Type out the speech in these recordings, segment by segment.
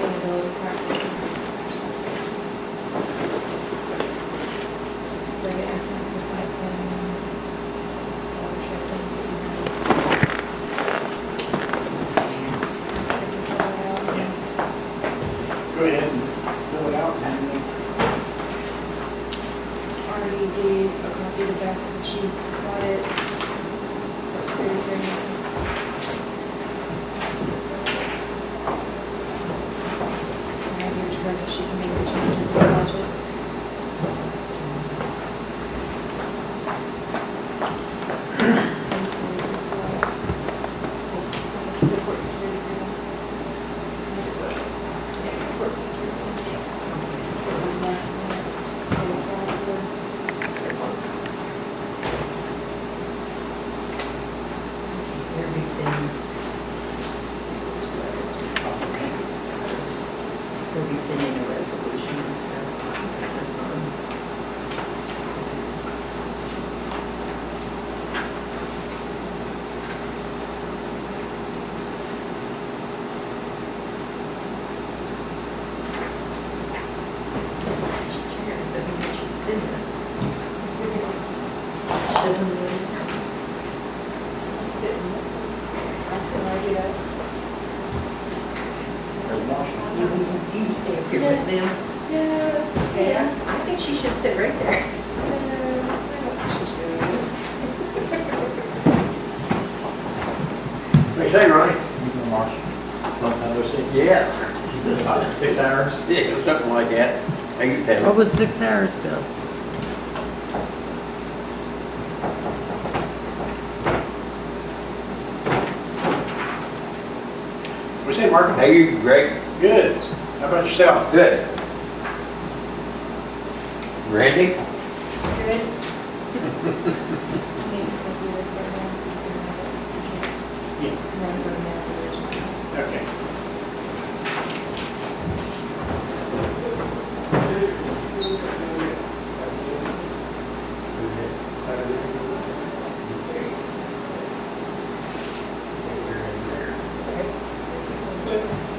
sustainability practices. It's just a survey asking for recycling, watershed things that you have. Go ahead and fill it out and Already gave a copy to Beth, so she's got it. For security training. I give it to her so she can make the changes in the budget. The court security agreement. That's what it is. Yeah, court security. It was less than that. This one. They're rescinding, These are two letters. okay. they'll be sending a resolution and stuff. That's on. She can't, doesn't mean she's sitting there. She doesn't really. I sit in this one. I sit right here. You stay up here with them. Yeah, that's okay. Yeah, I think she should sit right there. I don't think she should. What you saying, Ronnie? March. Yeah. 6 hours? Yeah, something like that. I can tell. What was 6 hours ago? What you say, Mark? How you, Greg? Good. How about yourself? Good. Randy? Good. I need to go through this right now, so you can have it just in case. Yeah. I'm gonna go now the original. Okay.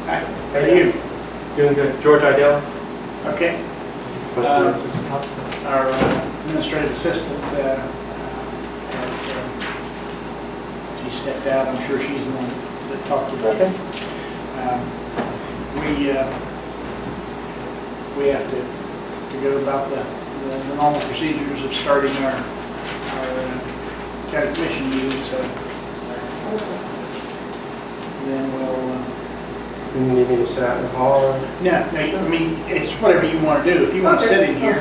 Hi, how are you? Doing good. George Idell? Okay. Our administrative assistant, she stepped out. I'm sure she's the one that talked to Okay. you. We have to go about the normal procedures of starting our county commission meeting, so then we'll, You need me to sit out in the hall? no, I mean, it's whatever you want to do. If you want to sit in here,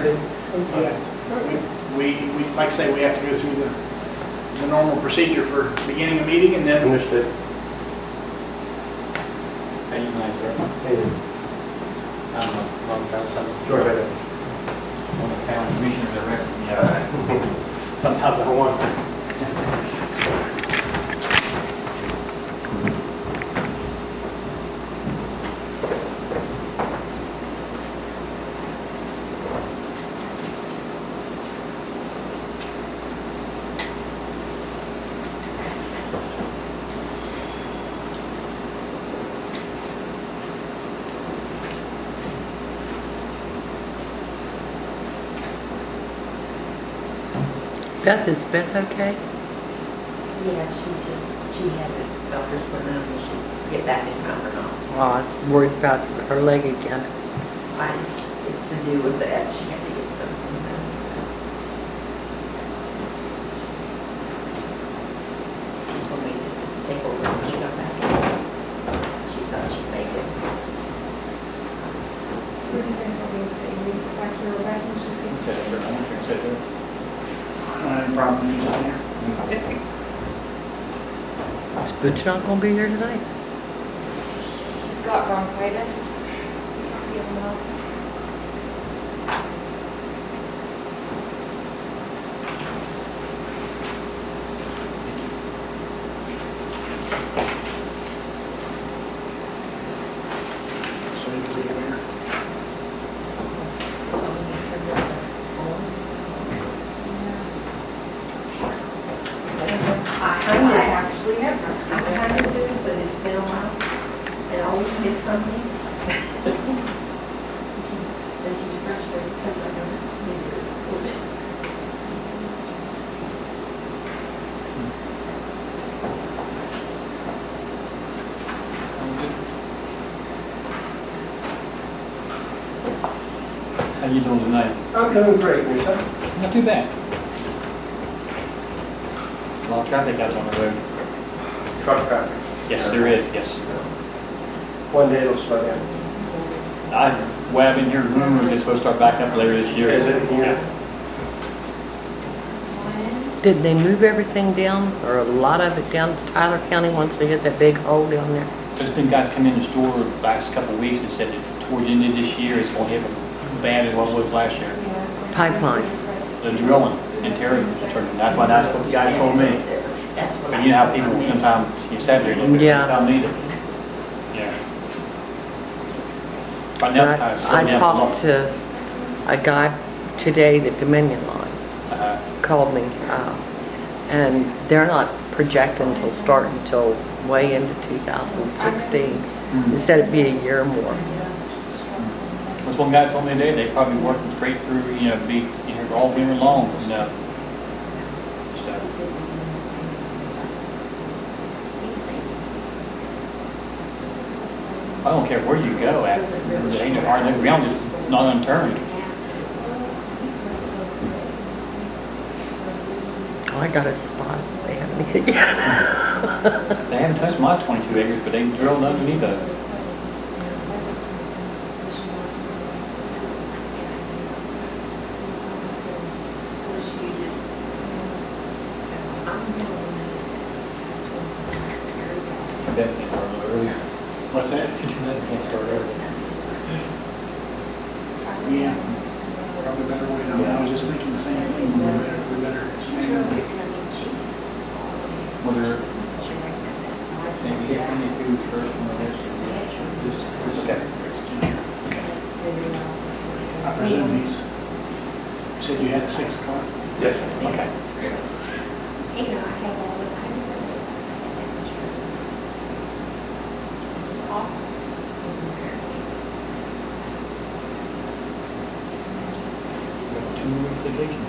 yeah. We, like I say, we have to go through the normal procedure for beginning a meeting and then, Understood. How you guys are? Hey, I'm a long time, some George Idell. one of the county commissioners, I reckon. Yeah. Sometimes I want. Beth, is Beth okay? Yeah, she had a doctor's appointment and she'll get back in time or not. Oh, I was worried about her leg again. It's to do with that, she had to get something done. She told me just to take over when she got back in. She thought she'd make it. Where do you guys want me to sit? You want me to sit back here or back in the seats? Sit there, I want you to sit there. no problem using here. Is Butch not gonna be here tonight? He's got bronchitis. He's not feeling well. So you can be aware. I actually, I kind of do, but it's been a while. And I always miss something. How you doing tonight? I'm doing great, yourself? Not too bad. A lot of traffic out on the road. Truck traffic. Yes, there is, yes. One day it'll slow down. Well, I've been hearing rumors it's supposed to start back up later this year. Is it here? Did they move everything down, or a lot of it down to Tyler County once they get that big hole down there? There's been guys come in the store the last couple of weeks and said that towards the end of this year, it's going to hit as bad as what it was last year. Pipeline. The drilling and tearing, that's what the guy told me. That's what But I you know how said. people sometimes, you sat there, you Yeah. don't need it. Yeah. Right now, it's kind of slowed I down a talked lot. to a guy today, the Dominion line, Uh-huh. called me, and they're not projecting to start until way into 2016. They said it'd be a year or more. That's one guy told me today, they probably working straight through, all winter long from the stuff. I don't care where you go at, there ain't no hard, no ground is not unturned. Oh, I got a spot. They haven't hit yet. They haven't touched my 22 acres, but they drilled underneath it. I bet they start a little earlier. What's that? Did you know they can't start early? Yeah, probably better wait on it. I was just thinking the same thing. We better. Well, they're maybe hit any food first and then This Okay. I presume he's, you said you had 6 o'clock? Yes. Okay. You know, I have all the time. It's awful. It was embarrassing. 2 weeks vacation.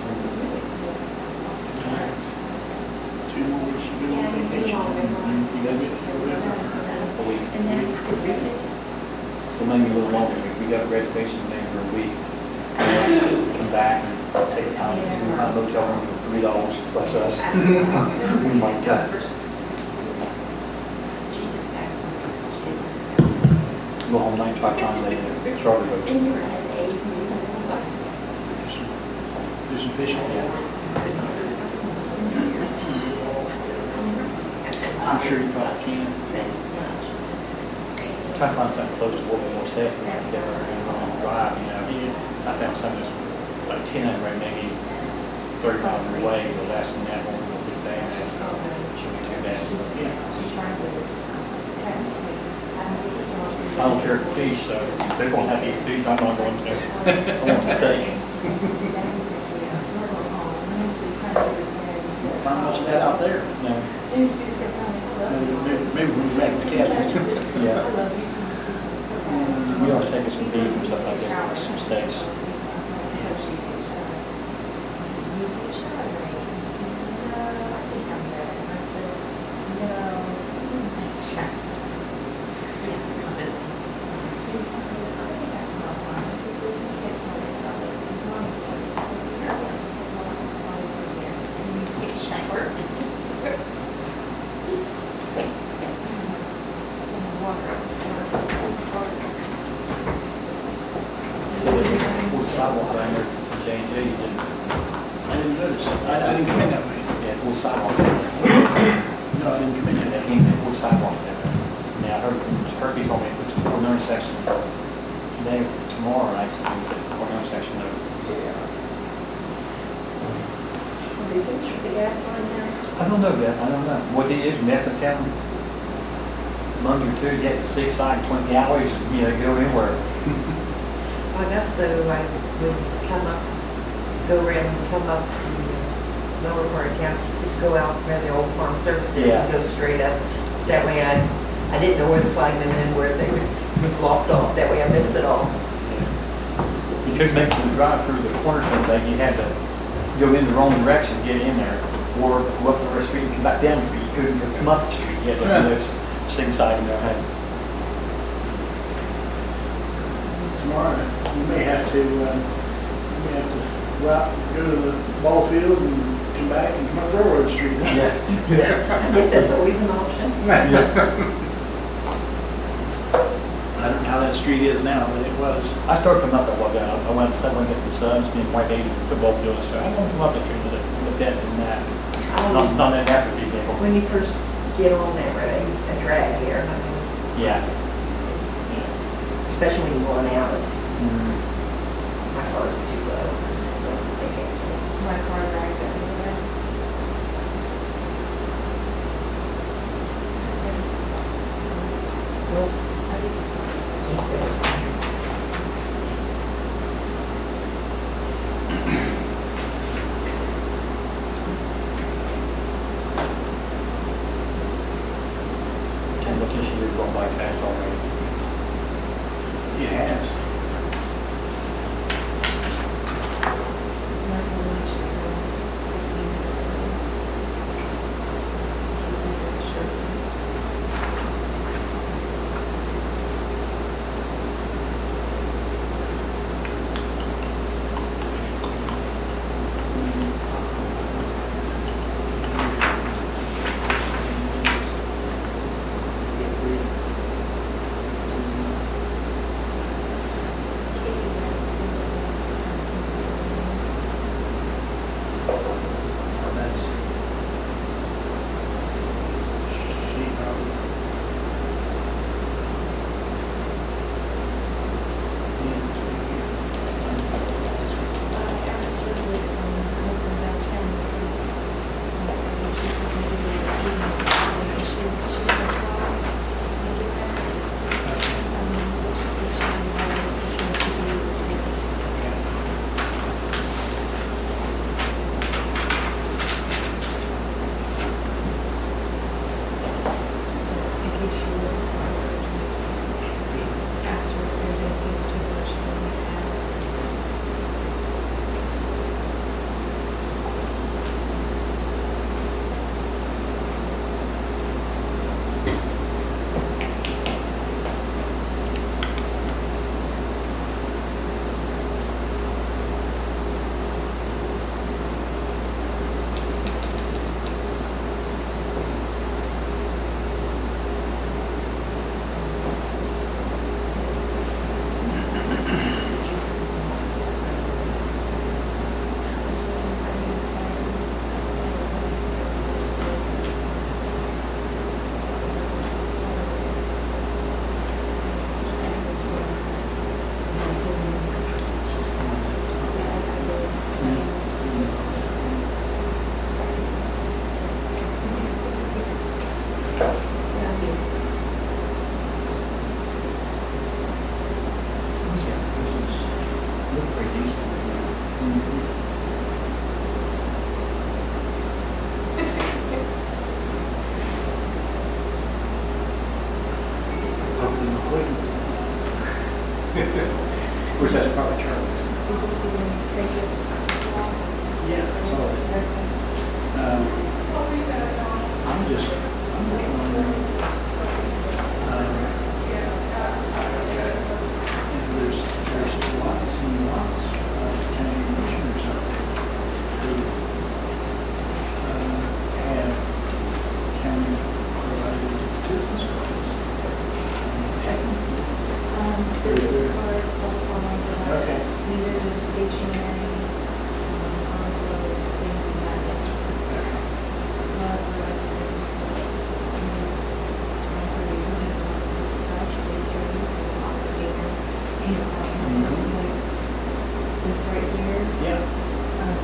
2 more weeks, you go Yeah, on we vacation. all realized You gotta get it's through it. A week. And then you could read it. So maybe a little longer. We got a reservation maybe for a week. Come back and take time. So we might hotel room for $3 plus us. We might tell. She just passed me. Go home night, try to accommodate a charter boat. And you were at A's meeting. Do some fishing. I'm sure you probably can. Try to find something close to what we want to stay. Get there and drive, I found something that's like 10 right, maybe 30 miles away, but less than that won't go too fast. Shouldn't be too bad. I don't care for fish, so if they're going to have to eat fish, I'm not going to. I want to stay. Find much of that out there. No. Maybe we'll be back in the cabin. Yeah. We ought to take us some beef and stuff like that, some steaks. Pulled the sidewalk down there, J&J, you didn't, I didn't notice. I didn't come in that way. yeah, pulled the sidewalk down there. No, I didn't come in Yeah, that they way. came in, pulled the sidewalk down there. Now, I heard he told me it's a corner intersection. Today, tomorrow, actually, it's a corner intersection of, Will they finish with the gas line now? I don't know that, I don't know. What it is, Nesson Town, Monday or two, get the 6 side, 20 alleys, go anywhere. I got so I would come up, go around and come up the lower part of town, just go out around the old farm services Yeah. and go straight up. That way I didn't know where the flagmen and where they were blocked off. That way I missed it all. You couldn't make the drive through the corner thing, you had to go in the wrong direction to get in there, or go up the street and come back down the street. You couldn't come up the street, you had to do this zigzag in there. Tomorrow, you may have to have to go out, and go to the ball field and come back and come up Railroad Street. I guess that's always an option. I don't know how that street is now, but it was. I started coming up that one down. I went to someone get the subs, being white lady, football field and stuff. I don't come up that street with that and that. Not that after people. When you first get on that road, a drag here, I mean, Yeah. it's, especially when you're going out, Mhm. my car's too low. They can't change. My car drives everywhere. Well, I think he says, And looking, she was going by fast already. It has. my car reached 15 minutes ago. Kids are very short. Katie writes me asking for names. That's. She probably. I asked her with her husband's out of town this week. And so she's supposed to be there with issues, but she was going to try and get back. But she said she didn't know if she was to be taken. In case she wasn't covered. Asked her if there's anything in particular she wanted to ask. Look pretty decent. Where's that probably Charlie? Did you see when Tracy was Yeah, I saw that. I'm just wondering. There's lots and lots of county commissioners out there who have county provided business cards. Technically, business cards don't fall under that. Okay. Neither does stationery, envelopes, things of that nature. But, this right here, yeah.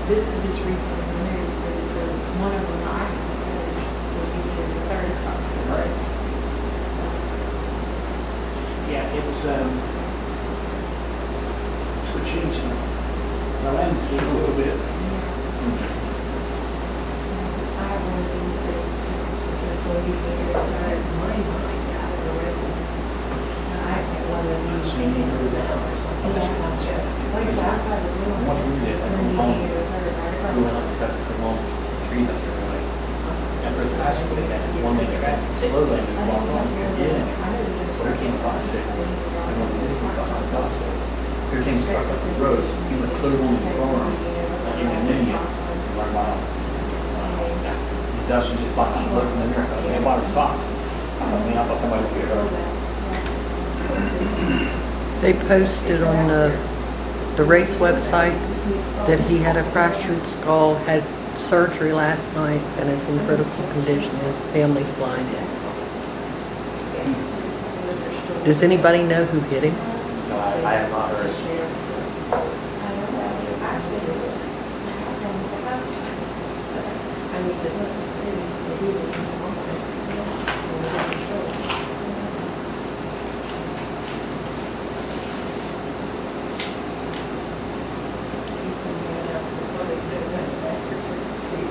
this is just recently removed, but the one of them I have says will be the third cost. Right. Yeah, it's what changed the landscape a little bit. I have one of these, but it says will be here, but I have mine like that, or whatever. I have one of these. Like I said, I've got a little one. Once we did that, When you long- get a third right We across. went up to cut the long trees up there, like, after the high school, they had one lane track, slow lane, and walk on, you could get in. But I came across it, and when we did, we got my bus, so Here things start up the roads, you look clear on the corner, and then you learn about it doesn't just like looking in there, everybody was talking. I mean, I thought somebody would get hurt. They posted on the race website that he had a fractured skull, had surgery last night, and is in critical condition. His family's blind. Does anybody know who hit him? No, I have not heard. I need to look and see if he would come off it. He's gonna be enough to probably put it back and see.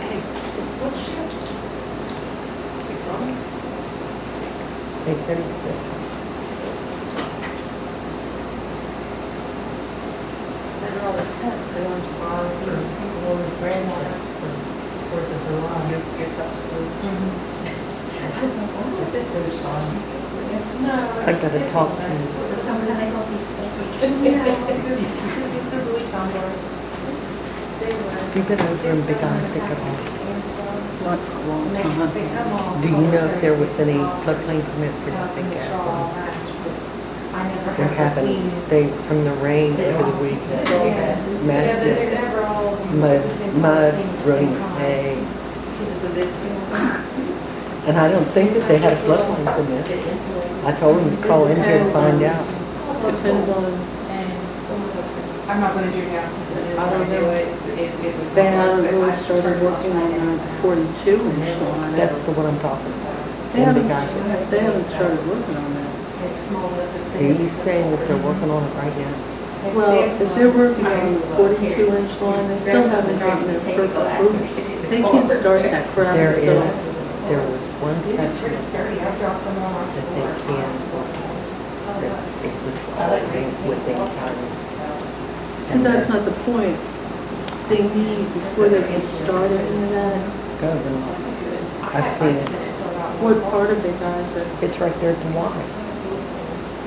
Hey, is bullshit. Is it growing? They said he's sick. They're all the tenth, they're on tomorrow for people on his grandmother for Fourth of July. Your cups of food. I wonder if this goes on. No. I gotta talk to him. Is this something they help you stuff? No, because he's still really condor. They were. You been over and Big Eye pick it off? Not for a long And time. they come on. Do you know if there was any floodplain permit for the big gas straw one? match, but I never They're had the having, clean. from the rain over the weekend, Yeah, they're massive never all. mud, the same mud, thing, the running same color. hay. So that's the. And I don't think that they had a floodplain permit. I told them to call in here to find out. Depends on, And I'm not gonna do it now, because then I don't if I do know. it would. they haven't really started working on the 42 inch line. That's the one I'm talking about. They And haven't, Big Eye. they haven't started working on that. It's small enough to see. He's saying that they're working on it right now. Well, if they're working on the 42 inch line, they still haven't gotten their first approval. They can't start that crap There until. there was one These are pretty section sturdy, I've dropped them on our that floor. they can work on, that it was I all like within counties. And that's not the point. They need, before they can start any of that, Go to them. I've seen it. what part of Big Eye is it? It's right there at the Y.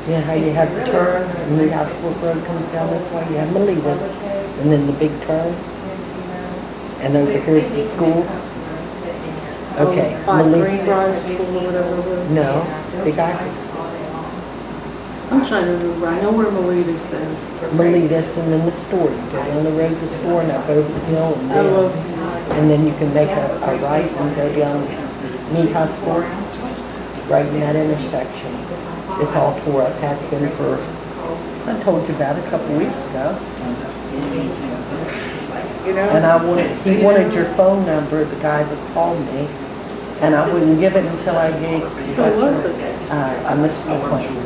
Yeah, how you have the turn, and the House Fork Road comes down this way, you have Melitas, and then the big turn, and over here's the school. Okay, By Melita. Greenbrier School or whatever it was. No, Big Isis. I'm trying to remember, I know where Melitas is. Melitas, and then the store, you go down the road to the store, and up over the hill, and I love, down. And then you can make a right and go down House Fork, right in that intersection. It's all tore up, has been for, I told you about it a couple weeks ago. you know? And he wanted your phone number, the guy that called me, and I wouldn't give it until I gave. Who was it? I missed my phone.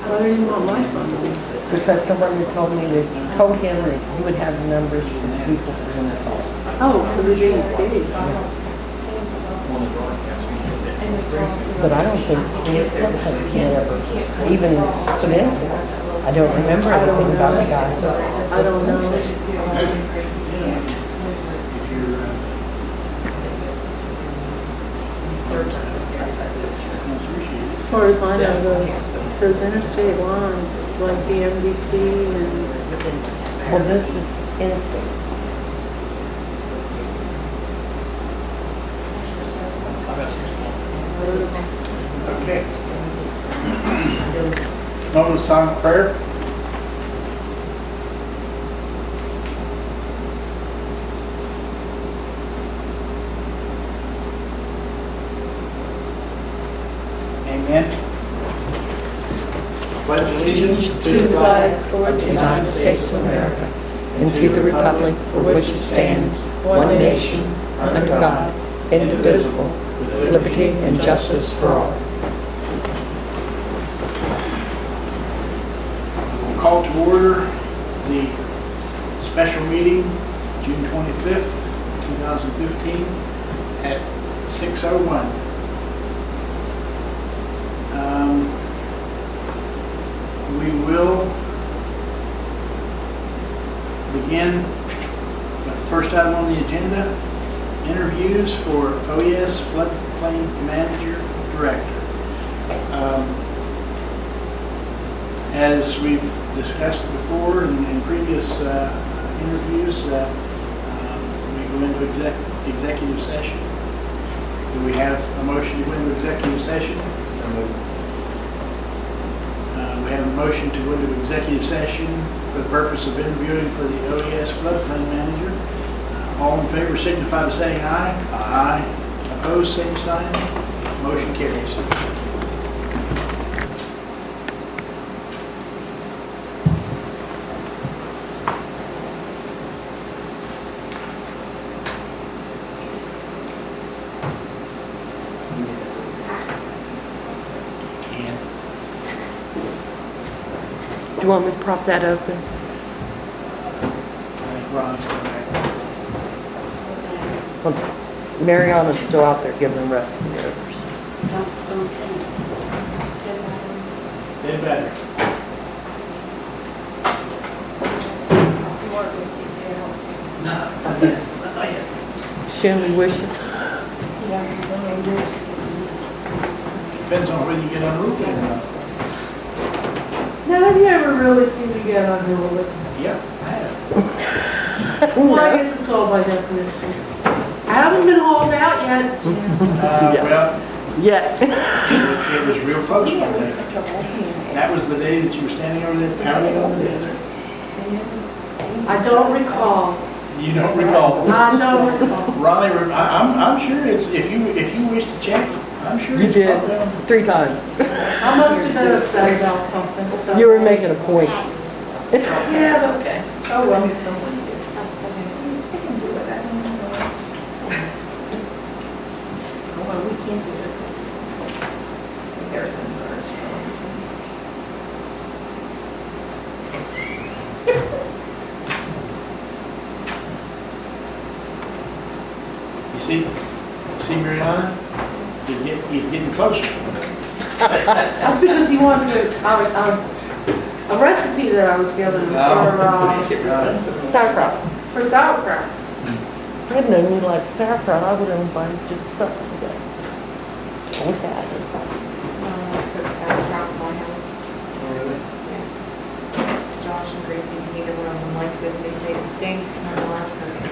Why do you want my phone number? Because someone had told him that he would have the numbers for the people for him to call. Oh, for the DEP. One of the broadcasts, we use it. But I don't think his website can ever even put in. I don't remember anything about the guy. I don't know. As far as I know, those interstate lines, like the MVP and, Well, this is innocent. Okay. Moment of silent prayer. Amen. Pledge allegiance to the flag of The United States of America, and to the republic for which it stands, one nation, under God, indivisible, with liberty and justice for all. We'll call to order the special meeting, June 25th, 2015, at 6:01. We will begin with the first item on the agenda, interviews for OES Floodplain Manager Director. As we've discussed before in previous interviews, we go into executive session. Do we have a motion to go into executive session? So moved. We have a motion to go into executive session for the purpose of interviewing for the OES floodplain manager. All in favor signify by saying aye. Aye. Opposed, same sign. Motion carries. And Do you want me to prop that open? I think Ron's coming back. Well, Mariana's still out there giving them rescue orders. Don't say it. Dead battery. Show me wishes. Depends on whether you get unruly or not. Now, have you ever really seen me get unruly? Yeah, I have. Well, I guess it's all by definition. I haven't been hauled out yet. Well, Yeah. it was real close one day. That was the day that you were standing over there pounding on the desk. I don't recall. You don't recall. I don't recall. Ronnie, I'm sure it's, if you wish to check, I'm sure You it's did, probably on. 3 times. I must have been upset about something. You were making a point. Yeah, that's, oh well. Well, we can't do it. Their things are strong. You see Mariana? He's getting closer. That's because he wants a recipe that I was given Sauerkraut. for sauerkraut. If I'd known you liked sauerkraut, I would have invited you to supper today. Okay. I cook sauerkraut in my house. Josh and Gracie, neither one of them likes it. They say it stinks, and I don't like to cook it.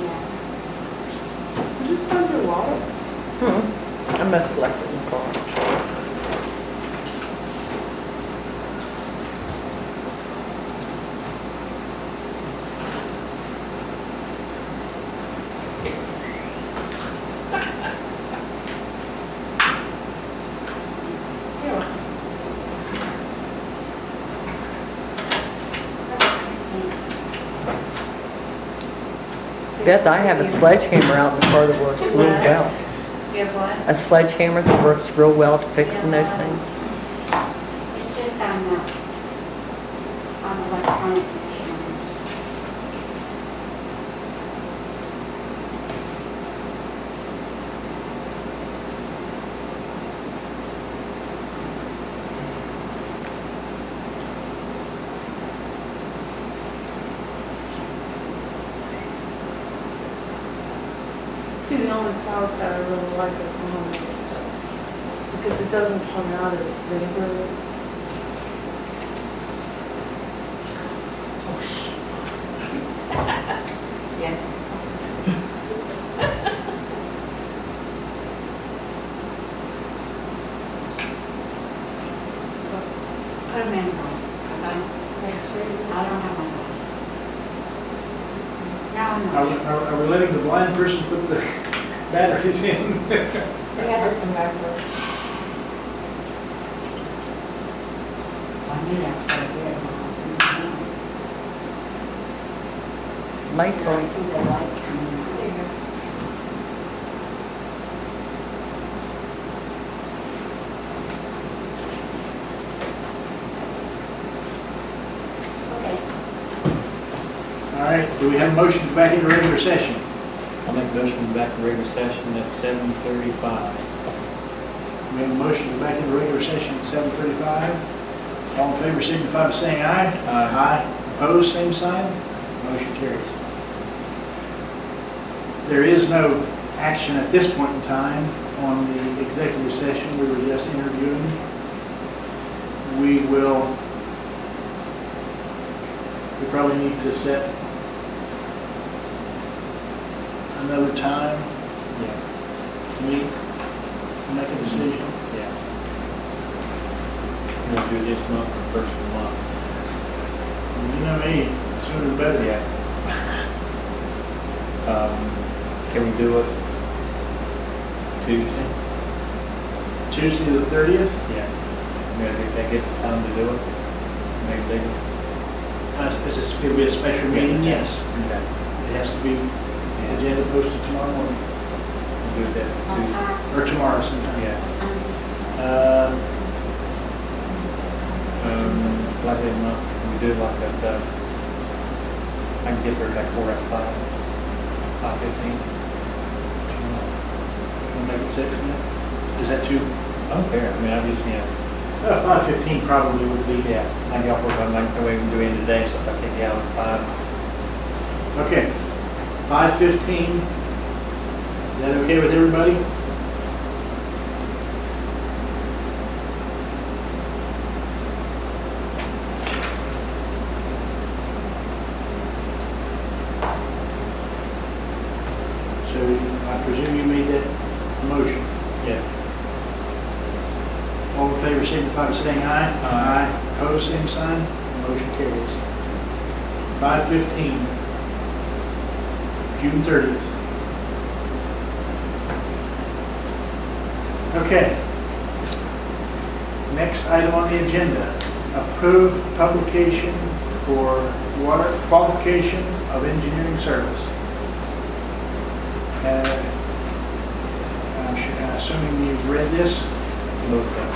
Yeah. Did you find your wallet? I must have left it in the car. Beth, I have a sledgehammer out in the car that works real well. You have what? A sledgehammer that works real well to fixing those things. It's just on electronic machine. See, the only sauerkraut I really like is homemade stuff. Because it doesn't come out as vinegary. Yeah. Put them in wrong. I don't have my glasses. Now I'm not sure. Are we letting the blind person put the batteries in? They got this in backwards. I knew that was right there. Lights I on. see the light coming on. There you go. Okay. All right, do we have a motion to go back into regular session? I'll make a motion to back to regular session at 7:35. We have a motion to go back into regular session at 7:35. All in favor signify by saying aye. Aye. Opposed, same sign. Motion carries. There is no action at this point in time on the executive session we were just interviewing. We probably need to set another time Yeah, to meet, to make a decision. yeah. We'll do it this month or first of the month. You know me, sooner the better. Yeah. Can we do it Tuesday? Tuesday the 30th? Yeah. Maybe that gives time to do it? Maybe they can. It'll be a special meeting, yes. Okay. It has to be agenda posted tomorrow morning, We'll do that Tuesday. or tomorrow sometime. Yeah. Like that month, we do like that, I can get there like 4 after 5:15. We'll make it 6 then? Is that too? I don't care, I mean, I just, 5:15 probably would be. yeah, I get off work, I'm like, we can do it today, so if I take you out at 5. Okay, 5:15. Is that okay with everybody? So I presume you made that motion. Yeah. All in favor, signify by saying aye. Aye. Opposed, same sign. Motion carries. 5:15, June 30th. Okay. Next item on the agenda, approve publication for water qualification of engineering service. I'm assuming you've read this. Most of them.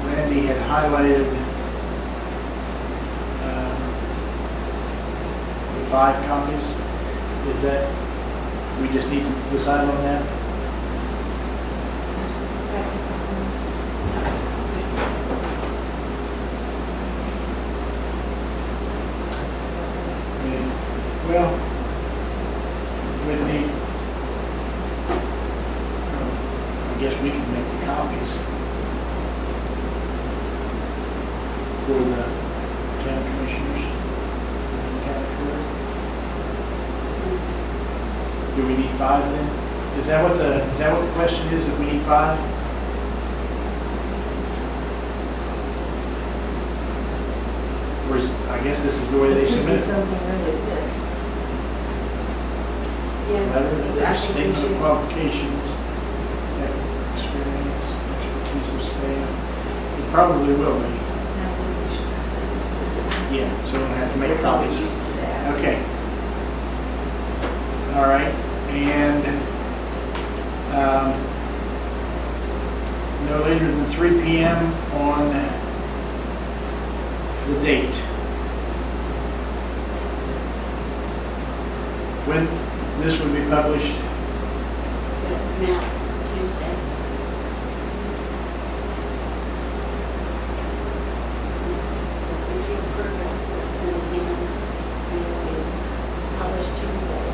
Randy had highlighted the 5 counties. Is that, we just need to decide on that? I mean, well, we need, I guess we can make the copies for the county commissioners and the county clerk. Do we need 5 then? Is that what the question is, if we need 5? Or is, I guess this is the way they submit it. Something really thick. Yes, Letter, I think we statement of should. qualifications, technical experience, expertise of staff. It probably will be. No, we should have that or something. Yeah, so we're gonna have to They're make probably copies. used to that. Okay. All right, and no later than 3 p.m. on the date. When this would be published, Now, Tuesday. If you approve it, it's in again, and we publish Tuesday.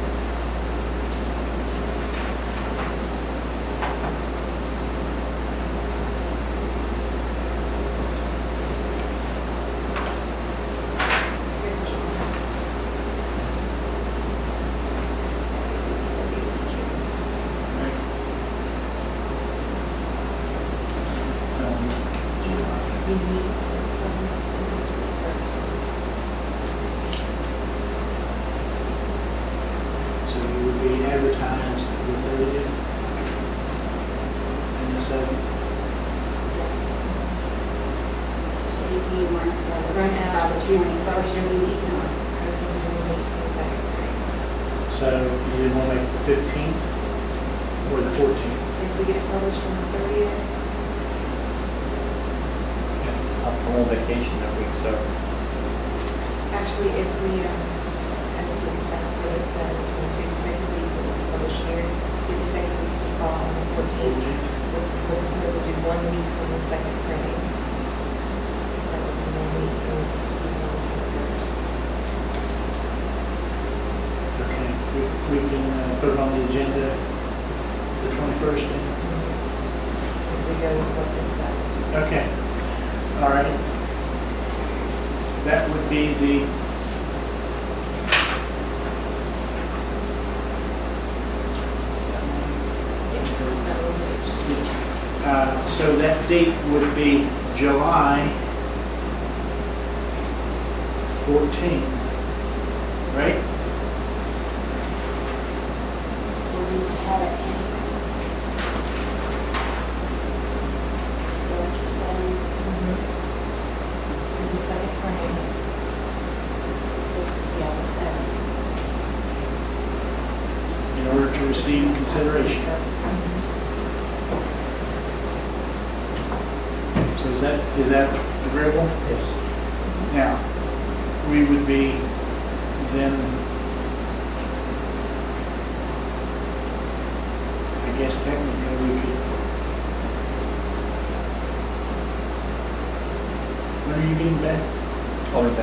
Here's what you want. right? We meet this first. So it would be advertised the 30th and the 7th. So you weren't. Run out of 2 weeks, so we're going to meet, I was going to meet for the second grade. So you didn't want to make the 15th or the 14th? If we get it published on the 30th, I'm on vacation that week, so actually, if we, as Brenda says, we do consecutive weeks, it will be published here. 2 consecutive weeks will fall on the 14th. With the proposal, do 1 week from the second grade. That would be 1 week, and we proceed on the agenda the 21st. If we go with what this says. Okay, all right. That would be the, Yes, that one's yours. so that date would be July 14, right? We need to have it in. So what you're saying Is the second frame. is, yeah, the seventh. In order to receive consideration. So is that agreeable? Yes. Now, we would be then, I guess technically we could, when are you getting back? I'll be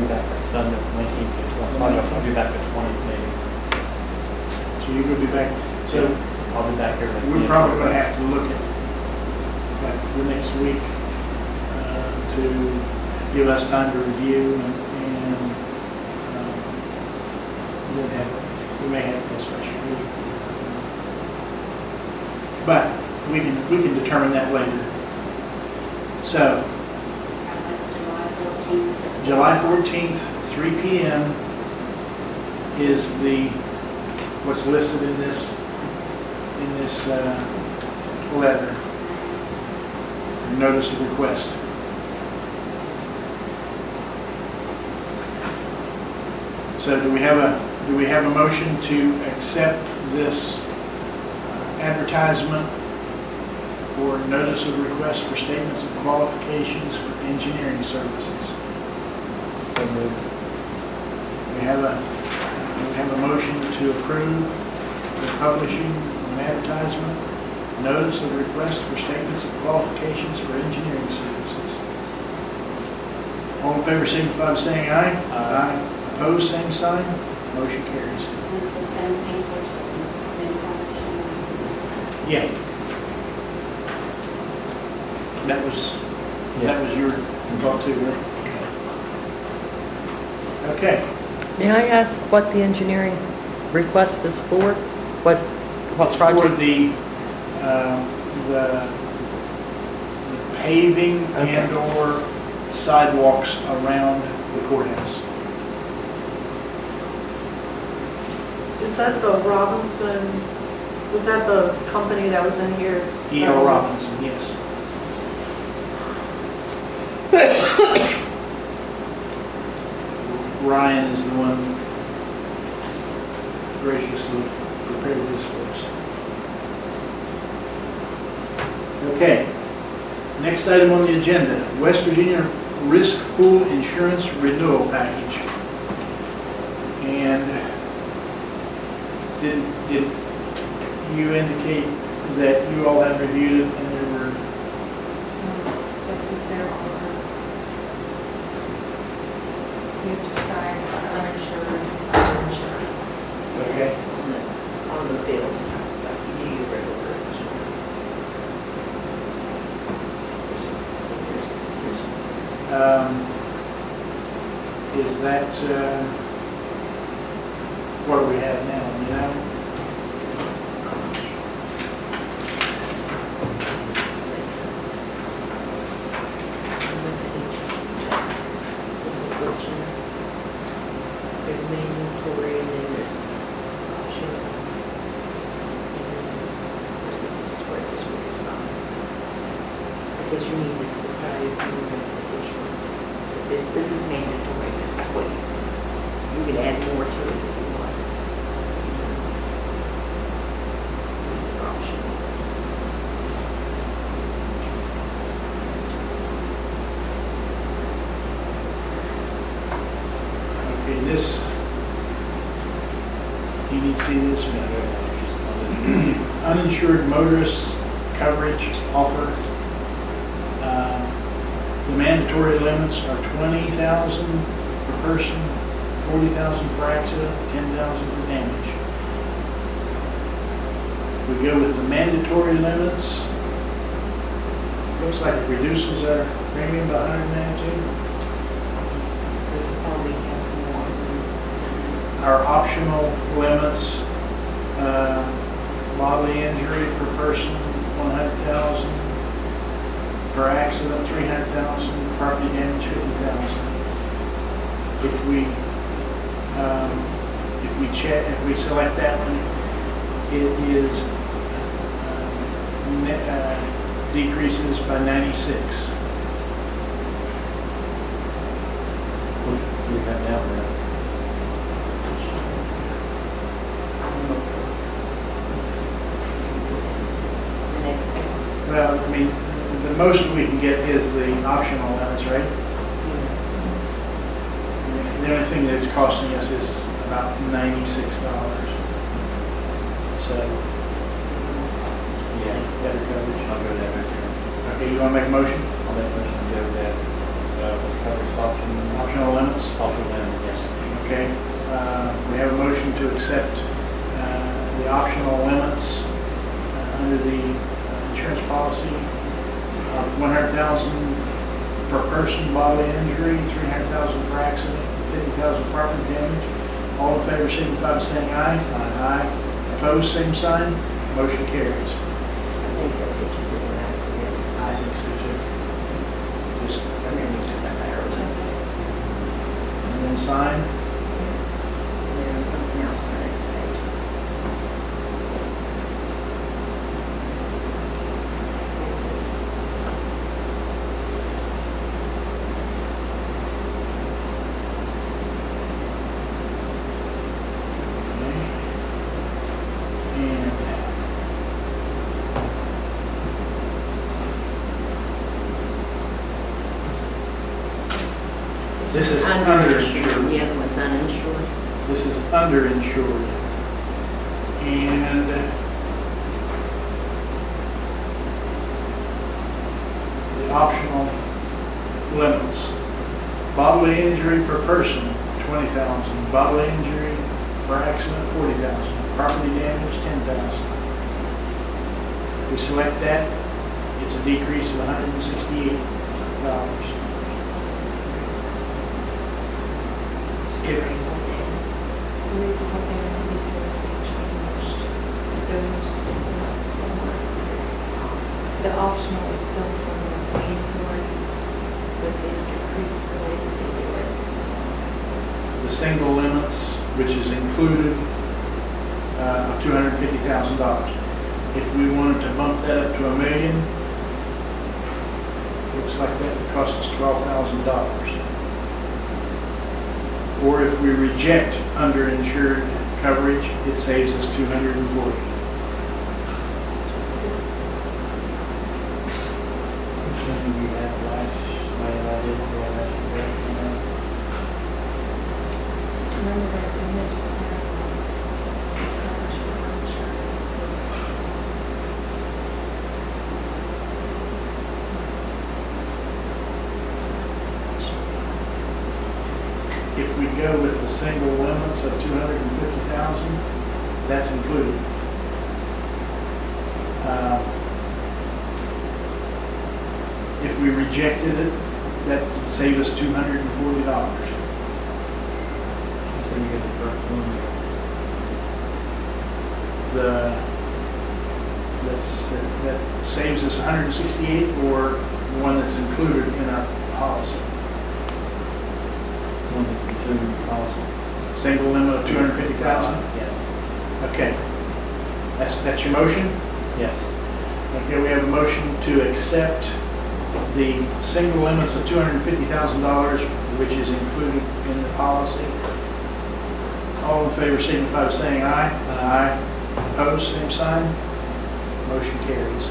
back, Sunday, 19th to 20, I'll be back the 20th maybe. So you're gonna be back, so I'll be back here. we're probably gonna have to look at like the next week to give us time to review and then we may have this special meeting. But we can determine that later. So, July 14th. July 14th, 3 p.m. is what's listed in this letter, notice of request. So do we have a motion to accept this advertisement for notice of request for statements of qualifications for engineering services? So moved. We have a motion to approve the publishing of an advertisement, notice of request for statements of qualifications for engineering services. All in favor signify by saying aye. Aye. Opposed, same sign. Motion carries. And the same thing for been published. Yeah. That was your thought too, right? Okay. May I ask what the engineering request is for? What It's for project? the paving Okay. and/or sidewalks around the courthouse. Is that the Robinson, was that the company that was in here? E.L. Robinson, yes. Ryan is the one graciously prepared this for us. Okay. Next item on the agenda, West Virginia Risk Pool Insurance Renewal Package. And did you indicate that you all had reviewed it and there were, Yes, if there are, you have to decide uninsured, underinsured. okay? On the bills, like you do your regular insurance. There's a decision. Is that, what do we have now, you know? This is what you, there's mandatory and then there's optional. And then, of course, this is where this will be signed. I guess you need to decide if you want additional. This is mandatory, this is what you can add more to it if you want. These are optional. Okay, this, do you need to see this? Uninsured motorist coverage offer. The mandatory limits are 20,000 per person, 40,000 for accident, 10,000 for damage. We go with the mandatory limits. Looks like it reduces our premium by 192. So you probably have more. Our optional limits, bodily injury per person, 100,000. Per accident, 300,000. Property damage, 50,000. If we select that one, it is decreases by 96. Which we have now, right? The next thing. Well, I mean, the most we can get is the optional limits, right? The only thing that it's costing us is about $96. So, Yeah. better coverage. I'll go with that right there. Okay, you want to make a motion? I'll make a motion to go with that, coverage option. Optional limits? Option limit, yes. Okay, we have a motion to accept the optional limits under the insurance policy of 100,000 per person bodily injury, 300,000 per accident, 50,000 property damage. All in favor signify by saying aye. Aye. Opposed, same sign. Motion carries. I think that's what you did last year. I think so too. Just, Underneath that arrow. and then sign. There's something else on the next page. And this is underinsured. The other one's uninsured. This is underinsured. And the optional limits. Bodily injury per person, 20,000. Bodily injury per accident, 40,000. Property damage, 10,000. We select that, it's a decrease of $168. If, The reason why they are because they changed those limits from last year. The optional is still the one that's mandatory, but they decreased the way that they do it. the single limits, which is included, of $250,000. If we wanted to bump that up to $1 million, looks like that would cost us $12,000. Or if we reject underinsured coverage, it saves us $240,000. Something we had last, I did last year. Remember that they just had coverage for uninsured was If we go with the single limits of $250,000, that's included. If we rejected it, that would save us $240. So you get the first one. That saves us 168, or the one that's included in our policy. One of the two policy. Single limit of 250,000? Yes. Okay. That's your motion? Yes. Okay, we have a motion to accept the single limits of $250,000, which is included in the policy. All in favor signify by saying aye. Aye. Opposed, same sign. Motion carries.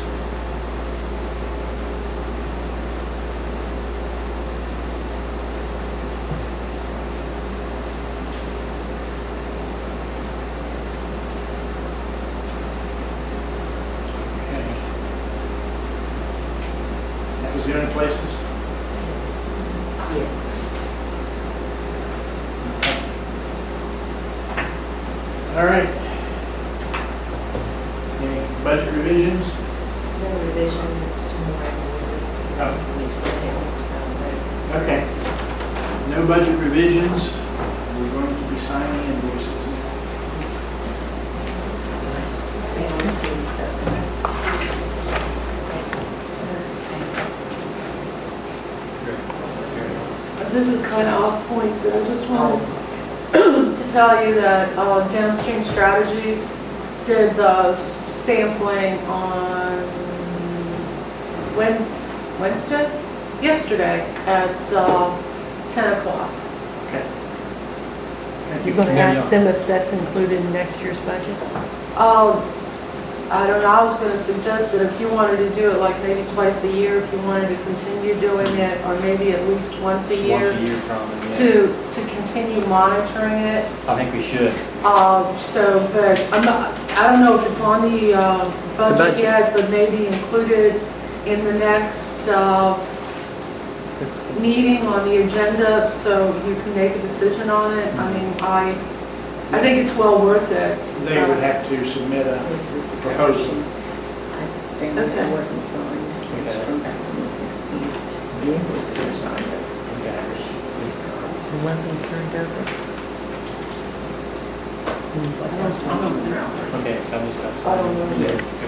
Okay. That was the only places? Yeah. All right. Any budget revisions? No revisions, more invoices. Oh. So we spread it out, Okay. No budget revisions. We're going to be signing invoices. but they haven't seen stuff. This is kind of off point, but I just wanted to tell you that Downstream Strategies did the sampling on Wednesday? Yesterday at 10 o'clock. Okay. Thank You're you. gonna ask them if that's included in next year's budget? I don't know, I was gonna suggest that if you wanted to do it like maybe twice a year, if you wanted to continue doing it, or maybe at least once a Once year, a year probably, yeah. to continue monitoring it. I think we should. But I'm not, I don't know if it's on the budget budget. yet, but maybe included in the next meeting on the agenda, so you can make a decision on it. I mean, I think it's well worth it. They would have to submit a This is the proposal. I think Okay. it wasn't signed, it's from back on the 16th. The invoices are signed, but It wasn't turned over? what else? Okay, so I'm just. I don't know. Yeah.